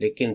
لیکن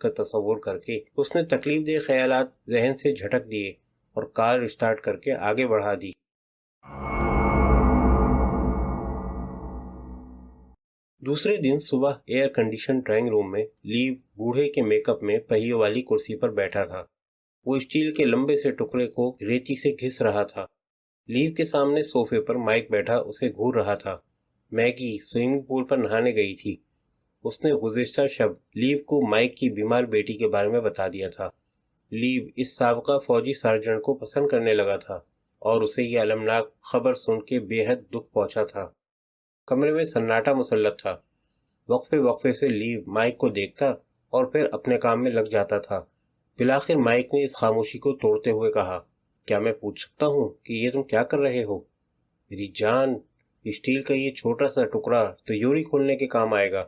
کا تصور کر کے اس نے تکلیف دہ خیالات ذہن سے جھٹک دیے اور کار اسٹارٹ کر کے آگے بڑھا دی۔ دوسرے دن صبح ایئر کنڈیشن ڈرائنگ روم میں لیو بوڑھے کے میک اپ میں پہیوں والی کرسی پر بیٹھا تھا۔ وہ اسٹیل کے لمبے سے ٹکڑے کو ریتی سے گھس رہا تھا۔ لیو کے سامنے صوفے پر مائک بیٹھا اسے گھور رہا تھا۔ میگی سوئمنگ پول پر نہانے گئی تھی۔ اس نے گزشتہ شب لیو کو مائک کی بیمار بیٹی کے بارے میں بتا دیا تھا۔ لیو اس سابقہ فوجی سارجنٹ کو پسند کرنے لگا تھا اور اسے یہ المناک خبر سن کے بے حد دکھ پہنچا تھا۔ کمرے میں سناٹا مسلط تھا۔ وقفے وقفے سے لیو مائک کو دیکھتا اور پھر اپنے کام میں لگ جاتا تھا۔ بالآخر مائک نے اس خاموشی کو توڑتے ہوئے کہا، کیا میں پوچھ سکتا ہوں کہ یہ تم کیا کر رہے ہو؟ میری جان، اسٹیل کا یہ چھوٹا سا ٹکڑا تیوری کھولنے کے کام آئے گا،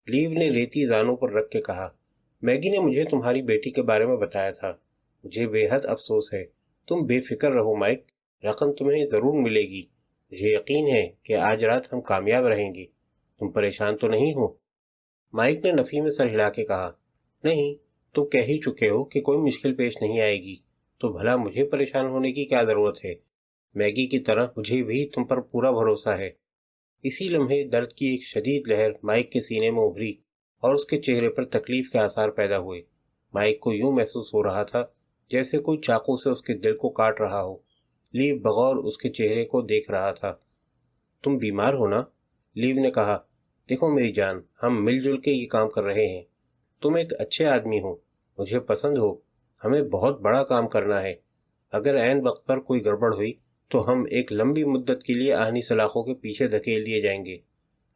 لیو نے ریتی زانوں پر رکھ کے کہا۔ میگی نے مجھے تمہاری بیٹی کے بارے میں بتایا تھا۔ مجھے بے حد افسوس ہے۔ تم بے فکر رہو مائک، رقم تمہیں ضرور ملے گی۔ مجھے یقین ہے کہ آج رات ہم کامیاب رہیں گے۔ تم پریشان تو نہیں ہو؟ مائک نے نفی میں سر ہلا کے کہا، نہیں، تم کہہ ہی چکے ہو کہ کوئی مشکل پیش نہیں آئے گی، تو بھلا مجھے پریشان ہونے کی کیا ضرورت ہے؟ میگی کی طرح مجھے بھی تم پر پورا بھروسہ ہے۔ اسی لمحے درد کی ایک شدید لہر مائک کے سینے میں ابھری اور اس کے چہرے پر تکلیف کے آثار پیدا ہوئے۔ مائک کو یوں محسوس ہو رہا تھا جیسے کوئی چاقو سے اس کے دل کو کاٹ رہا ہو۔ لیو بغور اس کے چہرے کو دیکھ رہا تھا۔ تم بیمار ہو نا؟ لیو نے کہا، دیکھو میری جان، ہم مل جل کے یہ کام کر رہے ہیں۔ تم ایک اچھے آدمی ہو، مجھے پسند ہو، ہمیں بہت بڑا کام کرنا ہے۔ اگر عین وقت پر کوئی گڑبڑ ہوئی تو ہم ایک لمبی مدت کے لیے آہنی سلاخوں کے پیچھے دھکیل دیے جائیں گے۔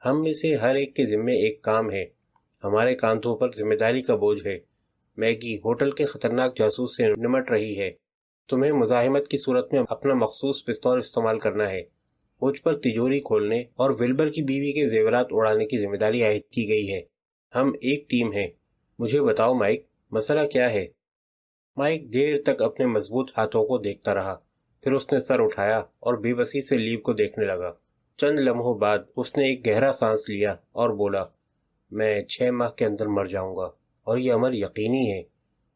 ہم میں سے ہر ایک کے ذمے ایک کام ہے، ہمارے کاندھوں پر ذمہ داری کا بوجھ ہے۔ میگی ہوٹل کے خطرناک جاسوس سے نمٹ رہی ہے۔ تمہیں مزاحمت کی صورت میں اپنا مخصوص پستول استعمال کرنا ہے۔ مجھ پر تجوری کھولنے اور ولبر کی بیوی کے زیورات اڑانے کی ذمہ داری عائد کی گئی ہے۔ ہم ایک ٹیم ہیں۔ مجھے بتاؤ مائک، مسئلہ کیا ہے؟ مائک دیر تک اپنے مضبوط ہاتھوں کو دیکھتا رہا، پھر اس نے سر اٹھایا اور بے بسی سے لیو کو دیکھنے لگا۔ چند لمحوں بعد اس نے ایک گہرا سانس لیا اور بولا، میں 6 ماہ کے اندر مر جاؤں گا، اور یہ امر یقینی ہے۔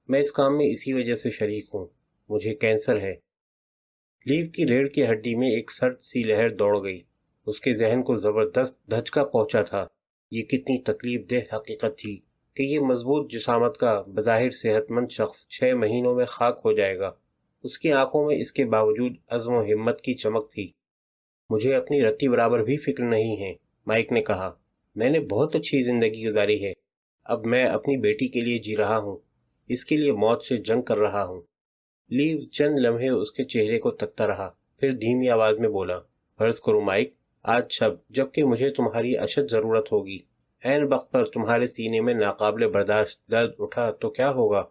میں اس کام میں اسی وجہ سے شریک ہوں، مجھے کینسر ہے۔ لیو کی ریڑھ کی ہڈی میں ایک سرد سی لہر دوڑ گئی۔ اس کے ذہن کو زبردست دھچکا پہنچا تھا۔ یہ کتنی تکلیف دہ حقیقت تھی کہ یہ مضبوط جسامت کا بظاہر صحت مند شخص 6 مہینوں میں خاک ہو جائے گا۔ اس کی آنکھوں میں اس کے باوجود عزم و ہمت کی چمک تھی۔ مجھے اپنی رتی برابر بھی فکر نہیں ہے، مائک نے کہا۔ میں نے بہت اچھی زندگی گزاری ہے۔ اب میں اپنی بیٹی کے لیے جی رہا ہوں، اس کے لیے موت سے جنگ کر رہا ہوں۔ لیو چند لمحے اس کے چہرے کو تکتا رہا، پھر دھیمی آواز میں بولا، فرض کرو مائک، آج شب جب کہ مجھے تمہاری اشد ضرورت ہوگی، عین وقت پر تمہارے سینے میں ناقابل برداشت درد اٹھا تو کیا ہوگا؟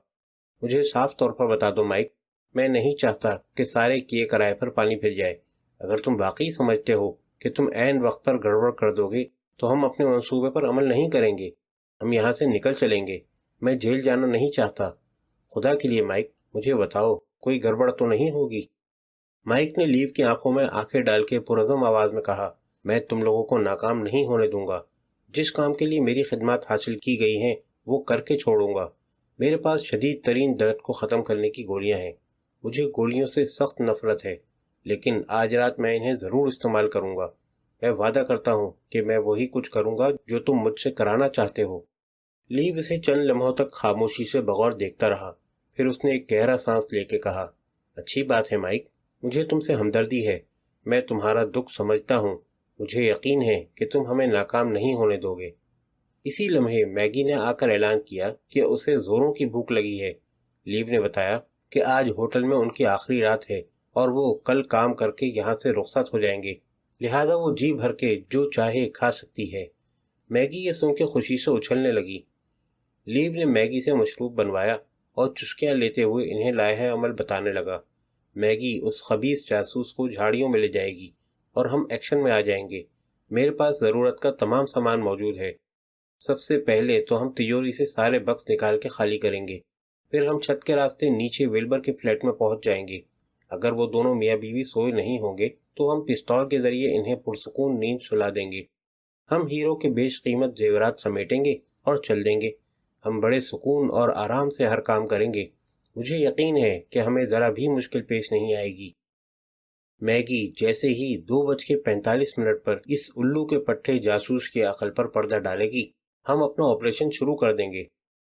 مجھے صاف طور پر بتا دو مائک، میں نہیں چاہتا کہ سارے کیے کرائے پر پانی پھر جائے۔ اگر تم واقعی سمجھتے ہو کہ تم عین وقت پر گڑبڑ کر دو گے تو ہم اپنے منصوبے پر عمل نہیں کریں گے، ہم یہاں سے نکل چلیں گے۔ میں جیل جانا نہیں چاہتا۔ خدا کے لیے مائک، مجھے بتاؤ، کوئی گڑبڑ تو نہیں ہوگی؟ مائک نے لیو کی آنکھوں میں آنکھیں ڈال کے پرعزم آواز میں کہا، میں تم لوگوں کو ناکام نہیں ہونے دوں گا۔ جس کام کے لیے میری خدمات حاصل کی گئی ہیں وہ کر کے چھوڑوں گا۔ میرے پاس شدید ترین درد کو ختم کرنے کی گولیاں ہیں۔ مجھے گولیوں سے سخت نفرت ہے، لیکن آج رات میں انہیں ضرور استعمال کروں گا۔ میں وعدہ کرتا ہوں کہ میں وہی کچھ کروں گا جو تم مجھ سے کرانا چاہتے ہو۔ لیو اسے چند لمحوں تک خاموشی سے بغور دیکھتا رہا، پھر اس نے ایک گہرا سانس لے کے کہا، اچھی بات ہے مائک، مجھے تم سے ہمدردی ہے۔ میں تمہارا دکھ سمجھتا ہوں۔ مجھے یقین ہے کہ تم ہمیں ناکام نہیں ہونے دو گے۔ اسی لمحے میگی نے آ کر اعلان کیا کہ اسے زوروں کی بھوک لگی ہے۔ لیو نے بتایا کہ آج ہوٹل میں ان کی آخری رات ہے اور وہ کل کام کر کے یہاں سے رخصت ہو جائیں گے، لہذا وہ جی بھر کے جو چاہے کھا سکتی ہے۔ میگی یہ سن کے خوشی سے اچھلنے لگی۔ لیو نے میگی سے مشروب بنوایا اور چسکیاں لیتے ہوئے انہیں لائحہ عمل بتانے لگا۔ میگی اس خبیث جاسوس کو جھاڑیوں میں لے جائے گی اور ہم ایکشن میں آ جائیں گے۔ میرے پاس ضرورت کا تمام سامان موجود ہے۔ سب سے پہلے تو ہم تجوری سے سارے بکس نکال کے خالی کریں گے، پھر ہم چھت کے راستے نیچے ویلبر کے فلیٹ میں پہنچ جائیں گے۔ اگر وہ دونوں میاں بیوی سوئے نہیں ہوں گے تو ہم پستول کے ذریعے انہیں پرسکون نیند سلا دیں گے۔ ہم ہیرو کے بیش قیمت زیورات سمیٹیں گے اور چل دیں گے۔ ہم بڑے سکون اور آرام سے ہر کام کریں گے۔ مجھے یقین ہے کہ ہمیں ذرا بھی مشکل پیش نہیں آئے گی۔ میگی جیسے ہی 2:45 پر اس الو کے پٹھے جاسوس کی عقل پر پردہ ڈالے گی، ہم اپنا آپریشن شروع کر دیں گے۔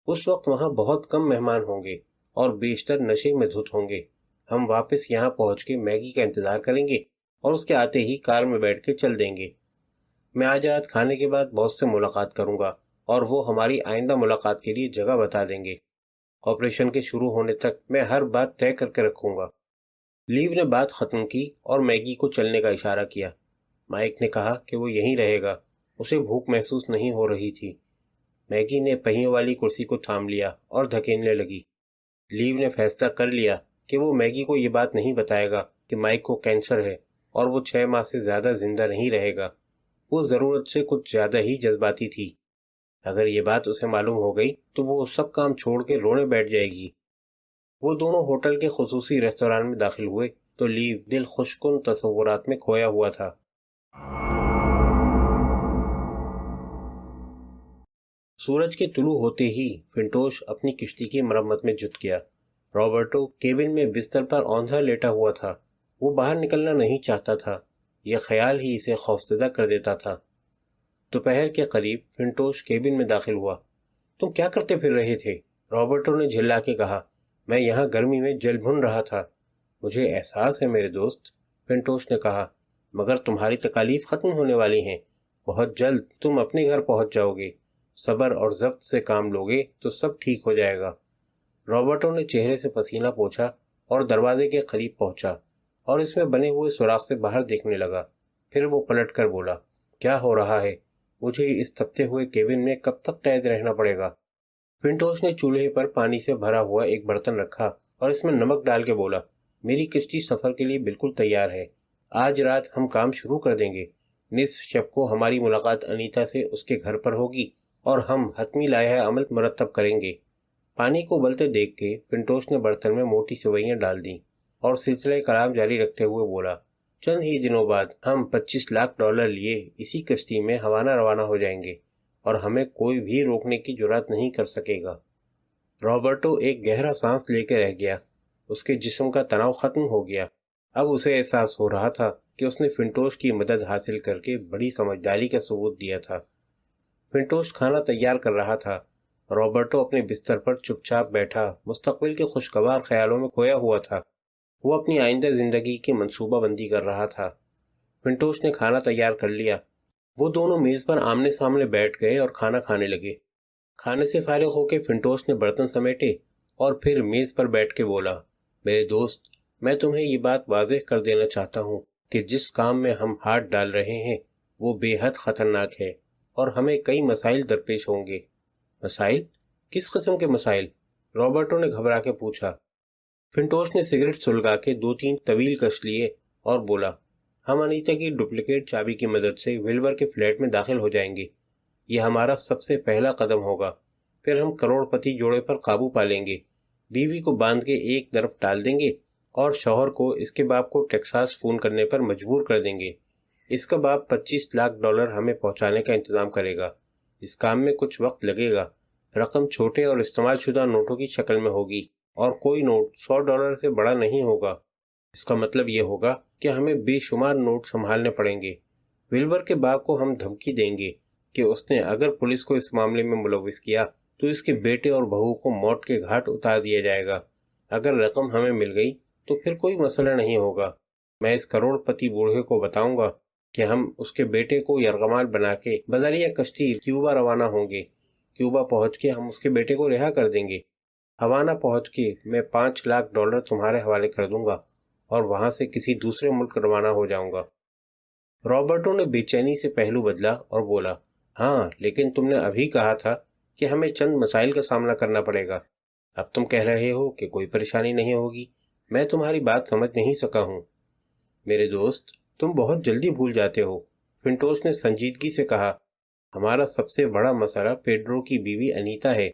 اس وقت وہاں بہت کم مہمان ہوں گے اور بیشتر نشے میں دھت ہوں گے۔ ہم واپس یہاں پہنچ کے میگی کا انتظار کریں گے اور اس کے آتے ہی کار میں بیٹھ کے چل دیں گے۔ میں آج رات کھانے کے بعد باس سے ملاقات کروں گا اور وہ ہماری آئندہ ملاقات کے لیے جگہ بتا دیں گے۔ آپریشن کے شروع ہونے تک میں ہر بات طے کر کے رکھوں گا۔ لیو نے بات ختم کی اور میگی کو چلنے کا اشارہ کیا۔ مائک نے کہا کہ وہ یہیں رہے گا۔ اسے بھوک محسوس نہیں ہو رہی تھی۔ میگی نے پہیوں والی کرسی کو تھام لیا اور دھکیلنے لگی۔ لیو نے فیصلہ کر لیا کہ وہ میگی کو یہ بات نہیں بتائے گا کہ مائک کو کینسر ہے اور وہ 6 ماہ سے زیادہ زندہ نہیں رہے گا۔ وہ ضرورت سے کچھ زیادہ ہی جذباتی تھی۔ اگر یہ بات اسے معلوم ہو گئی تو وہ سب کام چھوڑ کے رونے بیٹھ جائے گی۔ وہ دونوں ہوٹل کے خصوصی ریستوران میں داخل ہوئے تو لیو دل خوشکن تصورات میں کھویا ہوا تھا۔ سورج کے طلوع ہوتے ہی فنٹوش اپنی کشتی کی مرمت میں جت گیا۔ رابرٹو کیبن میں بستر پر اوندھا لیٹا ہوا تھا۔ وہ باہر نکلنا نہیں چاہتا تھا۔ یہ خیال ہی اسے خوفزدہ کر دیتا تھا۔ دوپہر کے قریب فنٹوش کیبن میں داخل ہوا۔ تم کیا کرتے پھر رہے تھے؟ رابرٹو نے جھلا کے کہا۔ میں یہاں گرمی میں جل بھن رہا تھا۔ مجھے احساس ہے میرے دوست، فنٹوش نے کہا، مگر تمہاری تکالیف ختم ہونے والی ہیں۔ بہت جلد تم اپنے گھر پہنچ جاؤ گے۔ صبر اور ضبط سے کام لوگے تو سب ٹھیک ہو جائے گا۔ رابرٹو نے چہرے سے پسینہ پوچھا اور دروازے کے قریب پہنچا اور اس میں بنے ہوئے سوراخ سے باہر دیکھنے لگا۔ پھر وہ پلٹ کر بولا، کیا ہو رہا ہے؟ مجھے اس تپتے ہوئے کیبن میں کب تک قید رہنا پڑے گا؟ فنٹوش نے چولہے پر پانی سے بھرا ہوا ایک برتن رکھا اور اس میں نمک ڈال کے بولا، میری کشتی سفر کے لیے بالکل تیار ہے۔ آج رات ہم کام شروع کر دیں گے۔ نصف شب کو ہماری ملاقات انیتا سے اس کے گھر پر ہوگی اور ہم حتمی لائحہ عمل مرتب کریں گے۔ پانی کو ابلتے دیکھ کے فنٹوش نے برتن میں موٹی سوئیاں ڈال دیں اور سلسلہ کلام جاری رکھتے ہوئے بولا، چند ہی دنوں بعد ہم $25 لاکھ لیے اسی کشتی میں ہوانہ روانہ ہو جائیں گے اور ہمیں کوئی بھی روکنے کی جرات نہیں کر سکے گا۔ رابرٹو ایک گہرا سانس لے کے رہ گیا۔ اس کے جسم کا تناؤ ختم ہو گیا۔ اب اسے احساس ہو رہا تھا کہ اس نے فنٹوش کی مدد حاصل کر کے بڑی سمجھداری کا ثبوت دیا تھا۔ فنٹوش کھانا تیار کر رہا تھا۔ رابرٹو اپنے بستر پر چپ چاپ بیٹھا مستقبل کے خوشگوار خیالوں میں کھویا ہوا تھا۔ وہ اپنی آئندہ زندگی کی منصوبہ بندی کر رہا تھا۔ فنٹوش نے کھانا تیار کر لیا۔ وہ دونوں میز پر آمنے سامنے بیٹھ گئے اور کھانا کھانے لگے۔ کھانے سے فارغ ہو کے فنٹوش نے برتن سمیٹے اور پھر میز پر بیٹھ کے بولا، میرے دوست، میں تمہیں یہ بات واضح کر دینا چاہتا ہوں کہ جس کام میں ہم ہاتھ ڈال رہے ہیں وہ بے حد خطرناک ہے اور ہمیں کئی مسائل درپیش ہوں گے۔ مسائل؟ کس قسم کے مسائل؟ رابرٹو نے گھبرا کے پوچھا۔ فنٹوش نے سگریٹ سلگا کے 2-3 طویل کش لیے اور بولا، ہم انیتا کی ڈپلیکیٹ چابی کی مدد سے ولبر کے فلیٹ میں داخل ہو جائیں گے۔ یہ ہمارا سب سے پہلا قدم ہوگا۔ پھر ہم کروڑ پتی جوڑے پر قابو پا لیں گے، بیوی کو باندھ کے ایک طرف ڈال دیں گے اور شوہر کو اس کے باپ کو ٹیکساس فون کرنے پر مجبور کر دیں گے۔ اس کا باپ $25 لاکھ ہمیں پہنچانے کا انتظام کرے گا۔ اس کام میں کچھ وقت لگے گا۔ رقم چھوٹے اور استعمال شدہ نوٹوں کی شکل میں ہوگی اور کوئی نوٹ $100 سے بڑا نہیں ہوگا۔ اس کا مطلب یہ ہوگا کہ ہمیں بے شمار نوٹ سنبھالنے پڑیں گے۔ ولبر کے باپ کو ہم دھمکی دیں گے کہ اس نے اگر پولیس کو اس معاملے میں ملوث کیا تو اس کے بیٹے اور بہو کو موت کے گھاٹ اتار دیا جائے گا۔ اگر رقم ہمیں مل گئی تو پھر کوئی مسئلہ نہیں ہوگا۔ میں اس کروڑ پتی بوڑھے کو بتاؤں گا کہ ہم اس کے بیٹے کو یرغمال بنا کے بذریعہ کشتی کیوبا روانہ ہوں گے۔ کیوبا پہنچ کے ہم اس کے بیٹے کو رہا کر دیں گے۔ ہوانہ پہنچ کے میں $5 لاکھ تمہارے حوالے کر دوں گا اور وہاں سے کسی دوسرے ملک روانہ ہو جاؤں گا۔ رابرٹو نے بے چینی سے پہلو بدلا اور بولا، ہاں لیکن تم نے ابھی کہا تھا کہ ہمیں چند مسائل کا سامنا کرنا پڑے گا۔ اب تم کہہ رہے ہو کہ کوئی پریشانی نہیں ہوگی۔ میں تمہاری بات سمجھ نہیں سکا ہوں۔ میرے دوست، تم بہت جلدی بھول جاتے ہو، فنٹوش نے سنجیدگی سے کہا۔ ہمارا سب سے بڑا مسئلہ پیڈرو کی بیوی انیتا ہے۔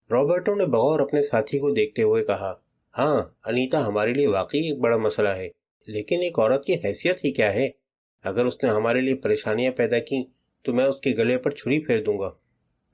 رابرٹو نے بغور اپنے ساتھی کو دیکھتے ہوئے کہا، ہاں انیتا ہمارے لیے واقعی ایک بڑا مسئلہ ہے، لیکن ایک عورت کی حیثیت ہی کیا ہے؟ اگر اس نے ہمارے لیے پریشانیاں پیدا کی تو میں اس کے گلے پر چھری پھیر دوں گا۔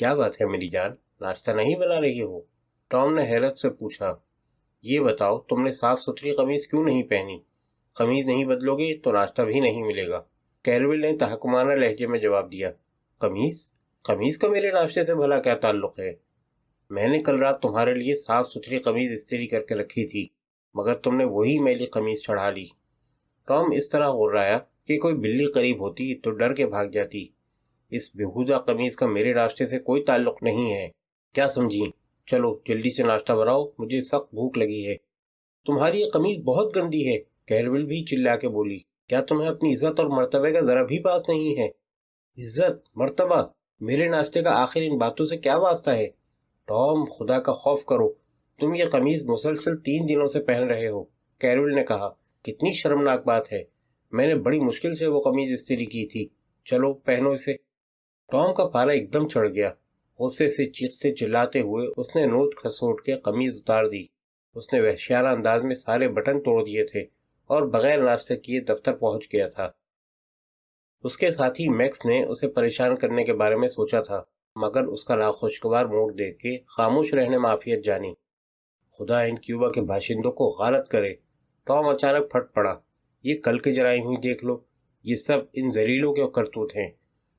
کیا بات ہے میری جان، ناشتہ نہیں بنا رہی ہو؟ ٹام نے حیرت سے پوچھا۔ یہ بتاؤ تم نے صاف ستھری قمیض کیوں نہیں پہنی؟ قمیض نہیں بدلو گے تو ناشتہ بھی نہیں ملے گا، کیرول نے تحکمانہ لہجے میں جواب دیا۔ قمیض؟ قمیض کا میرے ناشتے سے بھلا کیا تعلق ہے؟ میں نے کل رات تمہارے لیے صاف ستھری قمیض استری کر کے رکھی تھی، مگر تم نے وہی میلی قمیض چڑھا لی۔ ٹام اس طرح غرایا کہ کوئی بلی قریب ہوتی تو ڈر کے بھاگ جاتی۔ اس بےہودہ قمیض کا میرے ناشتے سے کوئی تعلق نہیں ہے، کیا سمجھی؟ چلو جلدی سے ناشتہ بناؤ، مجھے سخت بھوک لگی ہے۔ تمہاری یہ قمیض بہت گندی ہے، کیرول بھی چلا کے بولی۔ کیا تمہیں اپنی عزت اور مرتبے کا ذرا بھی پاس نہیں ہے؟ عزت مرتبہ؟ میرے ناشتے کا آخر ان باتوں سے کیا واسطہ ہے؟ ٹام، خدا کا خوف کرو، تم یہ قمیض مسلسل 3 دنوں سے پہن رہے ہو، کیرول نے کہا۔ کتنی شرمناک بات ہے، میں نے بڑی مشکل سے وہ قمیض استری کی تھی، چلو پہنو اسے۔ ٹام کا پارا ایک دم چڑھ گیا، غصے سے چیختے چلاتے ہوئے اس نے نوچ کھسوٹ کے قمیض اتار دی۔ اس نے وحشیانہ انداز میں سارے بٹن توڑ دیے تھے اور بغیر ناشتے کیے دفتر پہنچ گیا تھا۔ اس کے ساتھی میکس نے اسے پریشان کرنے کے بارے میں سوچا تھا، مگر اس کا ناخوشگوار موڈ دیکھ کے خاموش رہنے میں عافیت جانی۔ خدا ان کیوبا کے باشندوں کو غارت کرے، ٹام اچانک پھٹ پڑا۔ یہ کل کے جرائم ہی دیکھ لو، یہ سب ان ذلیلوں کے کرتوت ہیں۔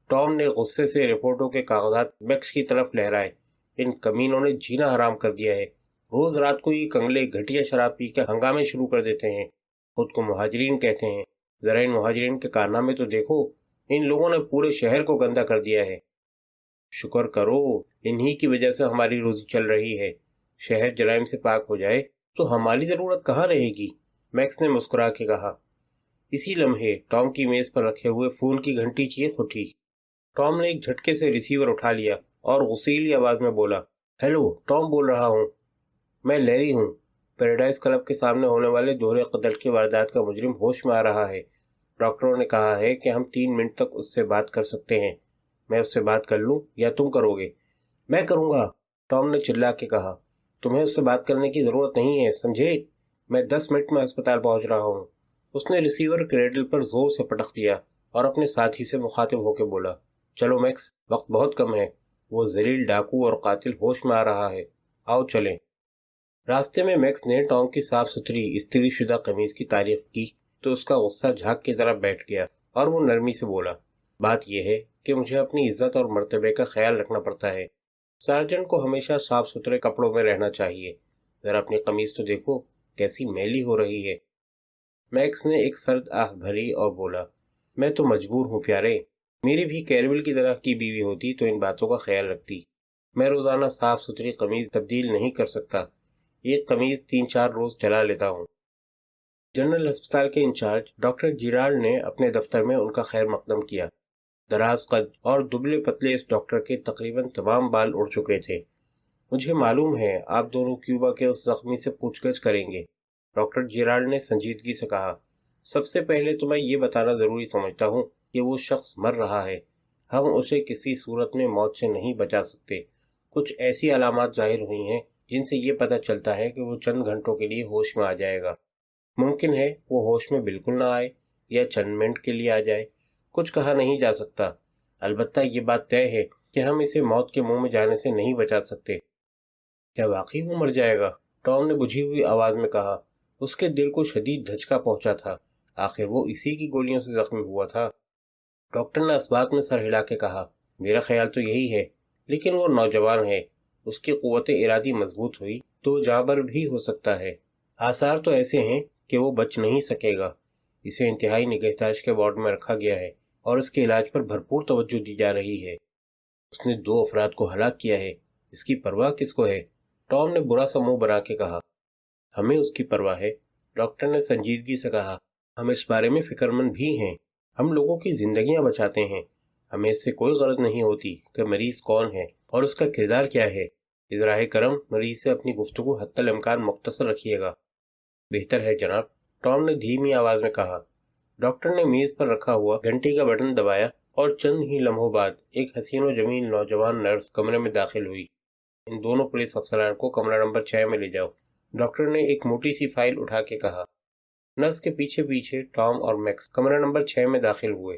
ٹام نے غصے سے رپورٹوں کے کاغذات میکس کی طرف لہرائے۔ ان کمینوں نے جینا حرام کر دیا ہے، روز رات کو یہ کنگلے گھٹیا شراب پی کے ہنگامے شروع کر دیتے ہیں، خود کو مہاجرین کہتے ہیں۔ ذرا ان مہاجرین کے کارنامے تو دیکھو، ان لوگوں نے پورے شہر کو گندا کر دیا ہے۔ شکر کرو، انہی کی وجہ سے ہماری روزی چل رہی ہے۔ شہر جرائم سے پاک ہو جائے تو ہماری ضرورت کہاں رہے گی، میکس نے مسکرا کے کہا۔ اسی لمحے ٹام کی میز پر رکھے ہوئے فون کی گھنٹی چیخ اٹھی۔ ٹام نے ایک جھٹکے سے ریسیور اٹھا لیا اور غصیلی آواز میں بولا، ہیلو، ٹام بول رہا ہوں، میں لیری ہوں۔ پیراڈائز کلب کے سامنے ہونے والے دوہرے قتل کی واردات کا مجرم ہوش میں آ رہا ہے۔ ڈاکٹروں نے کہا ہے کہ ہم 3 منٹ تک اس سے بات کر سکتے ہیں۔ میں اس سے بات کر لوں یا تم کرو گے؟ میں کروں گا، ٹام نے چلا کے کہا۔ تمہیں اس سے بات کرنے کی ضرورت نہیں ہے، سمجھے؟ میں 10 منٹ میں ہسپتال پہنچ رہا ہوں۔ اس نے ریسیور کریڈل پر زور سے پٹخ دیا اور اپنے ساتھی سے مخاطب ہو کے بولا، چلو میکس، وقت بہت کم ہے، وہ ذلیل ڈاکو اور قاتل ہوش میں آ رہا ہے، آؤ چلیں۔ راستے میں میکس نے ٹام کی صاف ستھری استری شدہ قمیض کی تعریف کی تو اس کا غصہ جھاگ کی طرح بیٹھ گیا اور وہ نرمی سے بولا، بات یہ ہے کہ مجھے اپنی عزت اور مرتبے کا خیال رکھنا پڑتا ہے۔ سارجنٹ کو ہمیشہ صاف ستھرے کپڑوں میں رہنا چاہیے۔ ذرا اپنی قمیض تو دیکھو، کیسی میلی ہو رہی ہے۔ میکس نے ایک سرد آہ بھری اور بولا، میں تو مجبور ہوں پیارے، میری بھی کیرول کی طرح کی بیوی ہوتی تو ان باتوں کا خیال رکھتی۔ میں روزانہ صاف ستھری قمیض تبدیل نہیں کر سکتا، ایک قمیض 3-4 روز چلا لیتا ہوں۔ جنرل ہسپتال کے انچارج ڈاکٹر جیرالڈ نے اپنے دفتر میں ان کا خیر مقدم کیا۔ دراز قد اور دبلے پتلے اس ڈاکٹر کے تقریباً تمام بال اڑ چکے تھے۔ مجھے معلوم ہے آپ دونوں کیوبا کے اس زخمی سے پوچھ گچھ کریں گے، ڈاکٹر جیرالڈ نے سنجیدگی سے کہا۔ سب سے پہلے تو میں یہ بتانا ضروری سمجھتا ہوں کہ وہ شخص مر رہا ہے، ہم اسے کسی صورت میں موت سے نہیں بچا سکتے۔ کچھ ایسی علامات ظاہر ہوئی ہیں جن سے یہ پتہ چلتا ہے کہ وہ چند گھنٹوں کے لیے ہوش میں آ جائے گا۔ ممکن ہے وہ ہوش میں بالکل نہ آئے یا چند منٹ کے لیے آ جائے، کچھ کہا نہیں جا سکتا۔ البتہ یہ بات طے ہے کہ ہم اسے موت کے منہ میں جانے سے نہیں بچا سکتے۔ کیا واقعی وہ مر جائے گا؟ ٹام نے بجھی ہوئی آواز میں کہا۔ اس کے دل کو شدید دھچکا پہنچا تھا، آخر وہ اسی کی گولیوں سے زخمی ہوا تھا۔ ڈاکٹر نے اس بات میں سر ہلا کے کہا، میرا خیال تو یہی ہے، لیکن وہ نوجوان ہے، اس کی قوت ارادی مضبوط ہوئی تو جانبر بھی ہو سکتا ہے۔ آثار تو ایسے ہیں کہ وہ بچ نہیں سکے گا۔ اسے انتہائی نگہداشت کے وارڈ میں رکھا گیا ہے اور اس کے علاج پر بھرپور توجہ دی جا رہی ہے۔ اس نے 2 افراد کو ہلاک کیا ہے، اس کی پرواہ کس کو ہے؟ ٹام نے برا سا منہ بنا کے کہا۔ ہمیں اس کی پرواہ ہے، ڈاکٹر نے سنجیدگی سے کہا۔ ہم اس بارے میں فکر مند بھی ہیں، ہم لوگوں کی زندگیاں بچاتے ہیں۔ ہمیں اس سے کوئی غرض نہیں ہوتی کہ مریض کون ہے اور اس کا کردار کیا ہے۔ ازراہ کرم مریض سے اپنی گفتگو حتی الامکان مختصر رکھیے گا۔ بہتر ہے جناب، ٹام نے دھیمی آواز میں کہا۔ ڈاکٹر نے میز پر رکھا ہوا گھنٹی کا بٹن دبایا اور چند ہی لمحوں بعد ایک حسین و جمیل نوجوان نرس کمرے میں داخل ہوئی۔ ان دونوں پولیس افسران کو کمرہ نمبر 6 میں لے جاؤ، ڈاکٹر نے ایک موٹی سی فائل اٹھا کے کہا۔ نرس کے پیچھے پیچھے ٹام اور میکس کمرہ نمبر 6 میں داخل ہوئے۔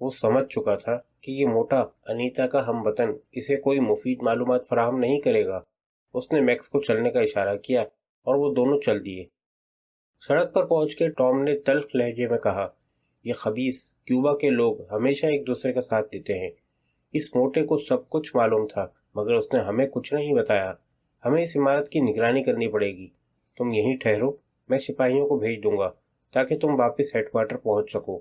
وہ سمجھ چکا تھا کہ یہ موٹا انیتا کا ہم وطن اسے کوئی مفید معلومات فراہم نہیں کرے گا۔ اس نے میکس کو چلنے کا اشارہ کیا اور وہ دونوں چل دیے۔ سڑک پر پہنچ کے ٹام نے تلخ لہجے میں کہا، یہ خبیث کیوبا کے لوگ ہمیشہ ایک دوسرے کا ساتھ دیتے ہیں۔ اس موٹے کو سب کچھ معلوم تھا، مگر اس نے ہمیں کچھ نہیں بتایا۔ ہمیں اس عمارت کی نگرانی کرنی پڑے گی۔ تم یہیں ٹھہرو، میں سپاہیوں کو بھیج دوں گا تاکہ تم واپس ہیڈ کوارٹر پہنچ سکو۔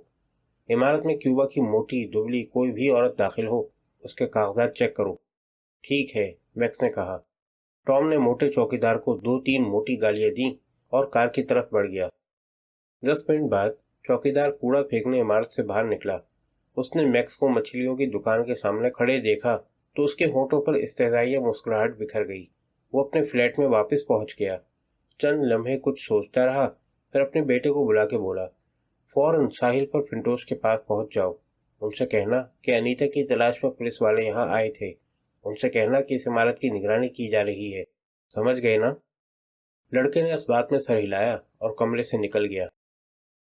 عمارت میں کیوبا کی موٹی دبلی کوئی بھی عورت داخل ہو، اس کے کاغذات چیک کرو۔ ٹھیک ہے، میکس نے کہا۔ ٹام نے موٹے چوکیدار کو 2-3 موٹی گالیاں دیں اور کار کی طرف بڑھ گیا۔ 10 منٹ بعد چوکیدار کوڑا پھینکنے عمارت سے باہر نکلا۔ اس نے میکس کو مچھلیوں کی دکان کے سامنے کھڑے دیکھا تو اس کے ہونٹوں پر استحضائیہ مسکراہٹ بکھر گئی۔ وہ اپنے فلیٹ میں واپس پہنچ گیا۔ چند لمحے کچھ سوچتا رہا، پھر اپنے بیٹے کو بلا کے بولا، فوراً ساحل پر فنٹوس کے پاس پہنچ جاؤ۔ ان سے کہنا کہ انیتا کی تلاش میں پولیس والے یہاں آئے تھے۔ ان سے کہنا کہ اس عمارت کی نگرانی کی جا رہی ہے۔ سمجھ گئے نا؟ لڑکے نے اس بات میں سر ہلایا اور کمرے سے نکل گیا۔